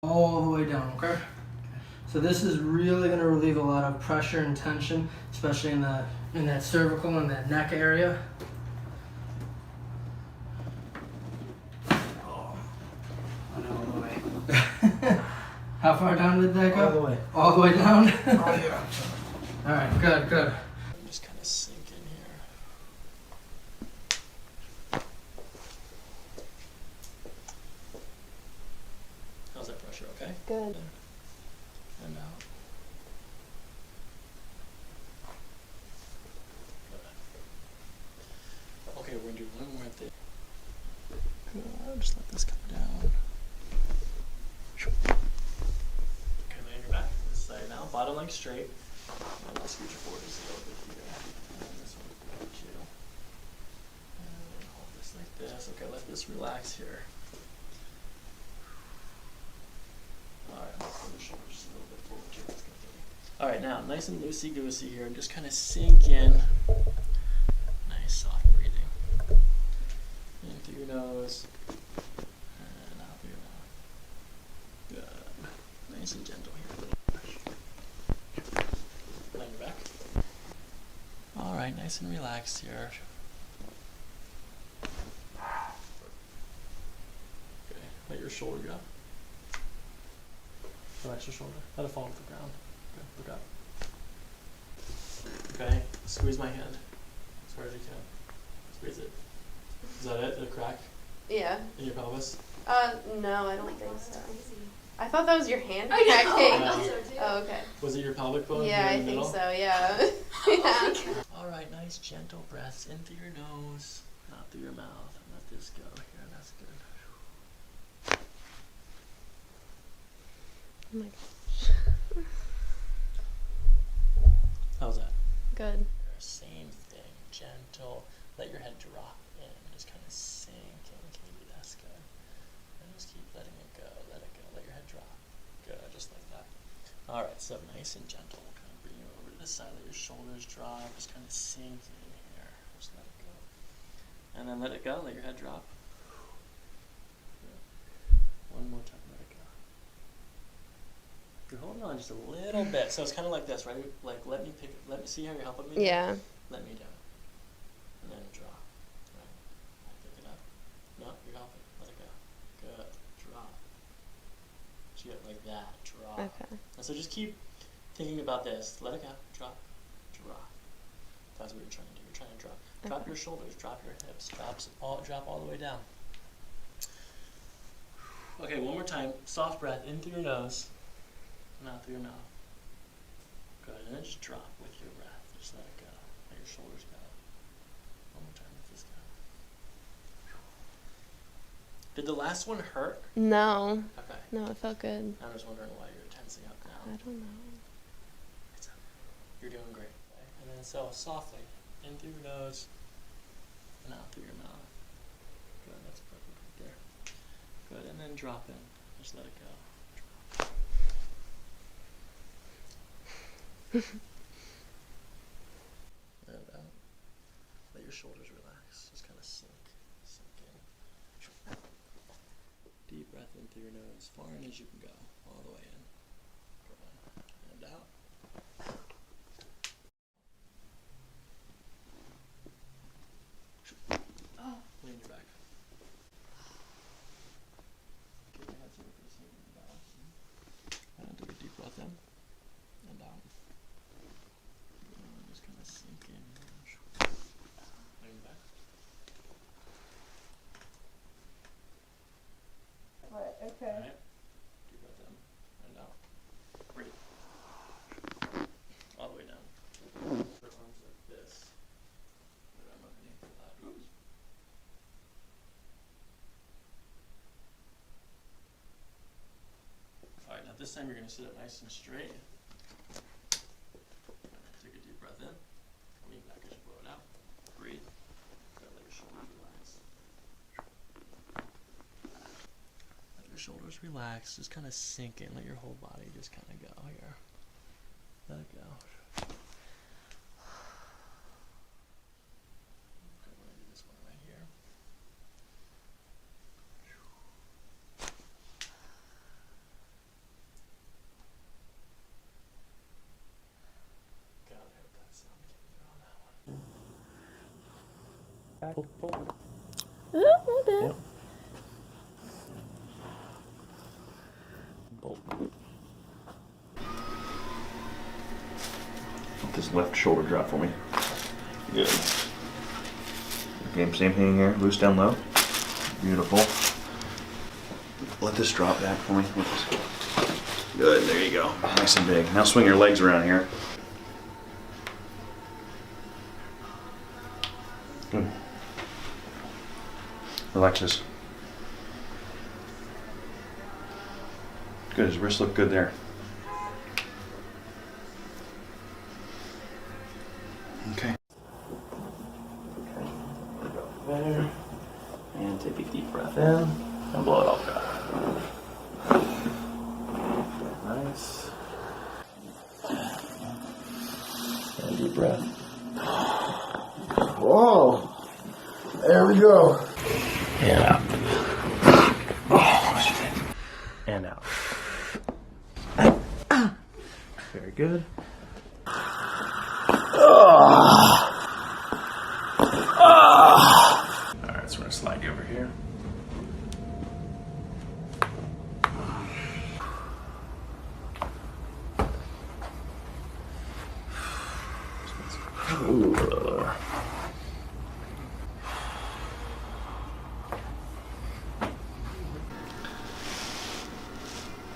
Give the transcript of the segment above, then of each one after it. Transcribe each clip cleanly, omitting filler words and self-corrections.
all the way down, okay? So this is really going to relieve a lot of pressure and tension, especially in that cervical and that neck area. Oh, all the way. How far down did that go? All the way. All the way down? Oh, yeah. All right, good, good. Just kind of sink in here. How's that pressure? Okay? Good. And out. Good. Okay, we're gonna do one more thing. Just let this come down. Okay, lay on your back. This side now. Bottom leg straight. And I'll scoot your forward just a little bit here. And this one too. And then hold this like this. Okay, let this relax here. Alright, I'll pull the shoulders just a little bit forward too. That's good. Alright, now nice and loosey-goosey here. Just kind of sink in. Nice soft breathing. In through your nose. And out through your mouth. Good. Nice and gentle here. Lay on your back. Alright, nice and relaxed here. Okay, let your shoulder go. Relax your shoulder. Let it fall to the ground. Good, look up. Okay, squeeze my hand as hard as you can. Squeeze it. Is that it? Did it crack Yeah. in your pelvis? No, I don't think so. I thought that was your hand I know. cracking. I thought so too. Oh, okay. Was it your pelvic bone Yeah, here I in the think middle? so, yeah. Yeah. Alright, nice gentle breaths in through your nose, out through your mouth, and let this go here. That's good. Oh my gosh. How's that? Good. Same thing, gentle. Let your head drop in. Just kind of sink in. Maybe that's good. And just keep letting it go. Let it go. Let your head drop. Good, just like that. Alright, so nice and gentle. Kind of bring you over to the side. Let your shoulders drop. Just kind of sink in here. Just let it go. And then let it go. Let your head drop. Good. One more time. Let it go. You're holding on just a little bit. So it's kind of like this, right? Like, let me see how you're helping me? Yeah. Let me down. And then drop. Right. Pick it up. No, you're helping. Let it go. Good. Drop. So you have like that. Drop. Okay. And so just keep thinking about this. Let it go. Drop. Drop. That's what you're trying to do. You're trying to drop. Drop Okay. your shoulders. Drop your hips. Drop all the way down. Okay, one more time. Soft breath in through your nose. And out through your mouth. Good. And then just drop with your breath. Just let it go. Let your shoulders go. One more time. Let this go. Did the last one hurt? No. Okay. No, it felt good. I'm just wondering why you're tensing up now. I don't know. It's okay. You're doing great. Okay? And then so softly. In through your nose. And out through your mouth. Good. That's perfect right there. Good. And then drop in. Just let it go. And out. Let your shoulders relax. Just kind of sink in. Deep breath in through your nose, far in as you can go, all the way in. Good. And out. Lean your back. Keep your head so you're facing the balance. And take a deep breath in. And out. And just kind of sink in. Lean back. What? Okay. Alright. Deep breath in. And out. Breathe. All the way down. Put arms like this. Put them underneath the lap. Oops. Alright, now this time you're going to sit up nice and straight. Take a deep breath in. Lean back as you blow it out. Breathe. Good. Let your shoulders relax. Let your shoulders relax. Just kind of sink in. Let your whole body just kind of go here. Let it go. Okay, we're going to do this one right here. back. Pull, pull. Oh, my bad. Yep. Bolt. Let this left shoulder drop for me. Good. Okay, same thing here. Loose down low. Beautiful. Let this drop back for me. Good, there you go. Nice and big. Now swing your legs around here. Good. Relax this. Good, his wrists look good there. Okay. There. And take a deep breath in and blow it all out. Nice. And deep breath. Whoa! There we go. And out. And out. Very good. Alright, so we're gonna slide you over here.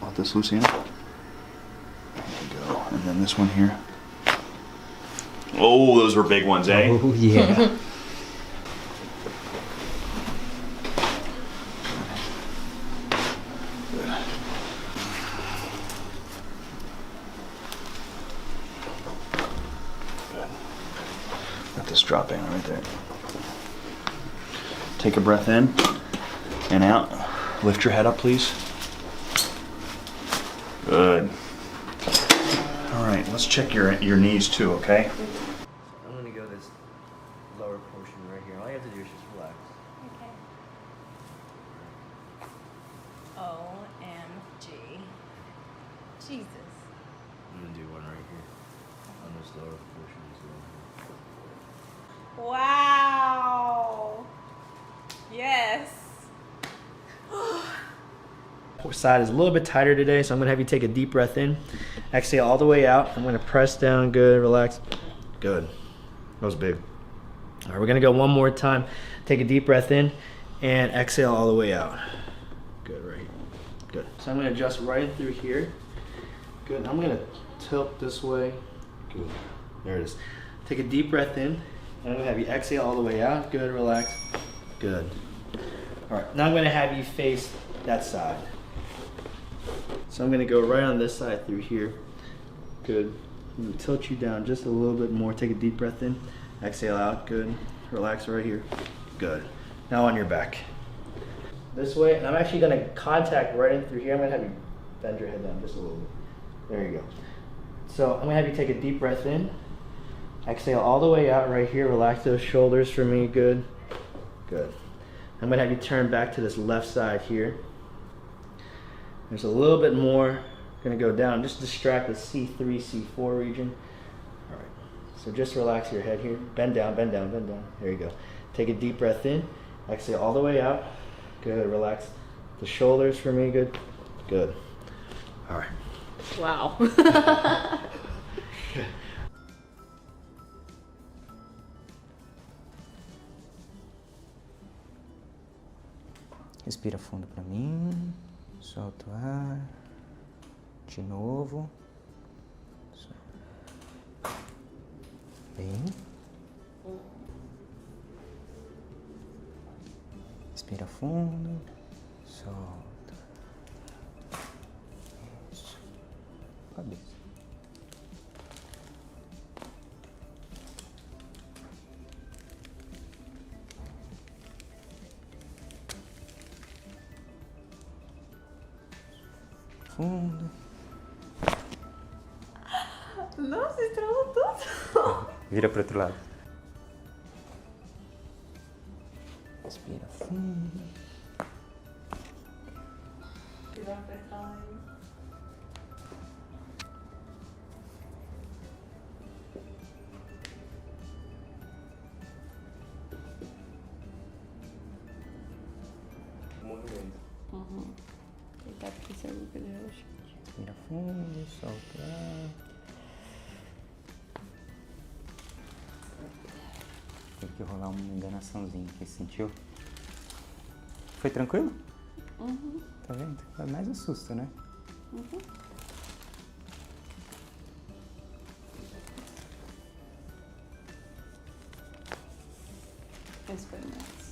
Let this loose in. There you go. And then this one here. Oh, those were big ones, eh? Oh, yeah. Let this drop in right there. Take a breath in and out. Lift your head up, please. Good. All right, let's check your knees too, okay? I'm gonna go this lower portion right here. All you have to do is just relax. Okay. OMG. Jesus. I'm gonna do one right here on this lower portion as well. Wow. Yes. Side is a little bit tighter today, so I'm gonna have you take a deep breath in, exhale all the way out. I'm gonna press down, good, relax, good. That was big. All right, we're gonna go one more time. Take a deep breath in and exhale all the way out. Good, right here. Good. So I'm gonna adjust right through here. Good. I'm gonna tilt this way. Good. There it is. Take a deep breath in, and I'm gonna have you exhale all the way out. Good, relax. Good. All right, now I'm gonna have you face that side. So I'm gonna go right on this side through here. Good. I'm gonna tilt you down just a little bit more. Take a deep breath in, exhale out. Good. Relax right here. Good. Now on your back. This way, and I'm actually gonna contact right in through here. I'm gonna have you bend your head down just a little bit. There you go. So I'm gonna have you take a deep breath in, exhale all the way out right here. Relax those shoulders for me. Good. Good. I'm gonna have you turn back to this left side here. There's a little bit more gonna go down. Just distract the C3, C4 region. All right. So just relax your head here. Bend down, bend down, bend down. There you go. Take a deep breath in. Exhale all the way out. Good. Relax the shoulders for me. Good. Good. All right. Wow. Respira fundo para mim, solta o ar, de novo, bem, respira fundo, solta, isso, cabeça. Fundo. Nossa, estralou tudo. Vira para outro lado. Respira fundo. Cuidado pra estralar aí. movimento. Uhum. Cuidado que isso é muito relaxante. Respira fundo, solta o ar. Tem que rolar uma enganaçãozinha aqui, sentiu? Foi tranquilo? Uhum. Tá vendo? Foi mais um susto, né? Uhum. Esse foi mais.